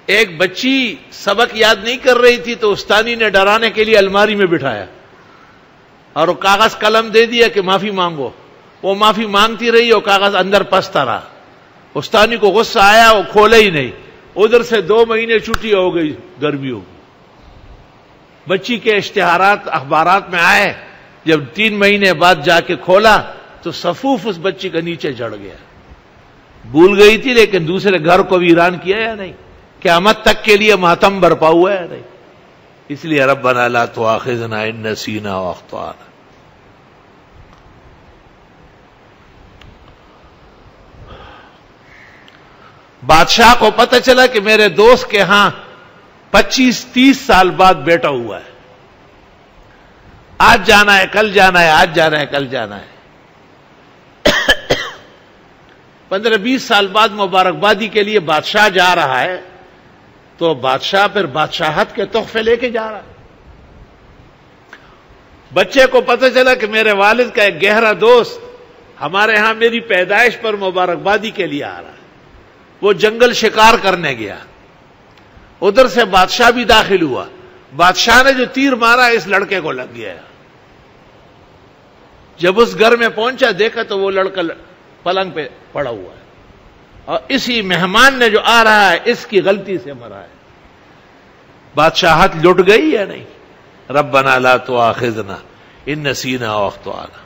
ایک بچی سبق یاد نہیں کر رہی تھی تو استانی نے ڈرانے کے لیے الماری میں بٹھایا اور وہ کاغذ قلم دے دیا کہ معافی مانگو. وہ معافی مانگتی رہی اور کاغذ اندر پستا رہا. استانی کو غصہ آیا, وہ کھولا ہی نہیں. ادھر سے 2 مہینے چھٹی ہو گئی, گرمی ہو گئی. بچی کے اشتہارات اخبارات میں آئے. جب 3 مہینے بعد جا کے کھولا تو صفوف اس بچی کا نیچے چڑھ گیا. بھول گئی تھی لیکن دوسرے گھر کو ویران کیا یا نہیں؟ قیامت تک کے لیے ماتم برپا ہوا ہے نہیں. اس لیے ربنا لا تؤاخذنا ان نسینا واخطانا. بادشاہ کو پتہ چلا کہ میرے دوست کے ہاں 25-30 سال بعد بیٹا ہوا ہے. آج جانا ہے, کل جانا ہے, آج جانا ہے, کل جانا ہے. 15-20 سال بعد مبارکبادی کے لیے بادشاہ جا رہا ہے تو بادشاہ پھر بادشاہت کے تحفے لے کے جا رہا ہے. بچے کو پتہ چلا کہ میرے والد کا ایک گہرا دوست ہمارے ہاں میری پیدائش پر مبارکبادی کے لیے آ رہا ہے. وہ جنگل شکار کرنے گیا. ادھر سے بادشاہ بھی داخل ہوا. بادشاہ نے جو تیر مارا اس لڑکے کو لگ گیا. جب اس گھر میں پہنچا دیکھا تو وہ لڑکا پلنگ پہ پڑا ہوا ہے اور اسی مہمان نے جو آ رہا ہے اس کی غلطی سے مرا ہے. بادشاہت لٹ گئی یا نہیں؟ ربنا لا تؤاخذنا ان نسینا واخطانا.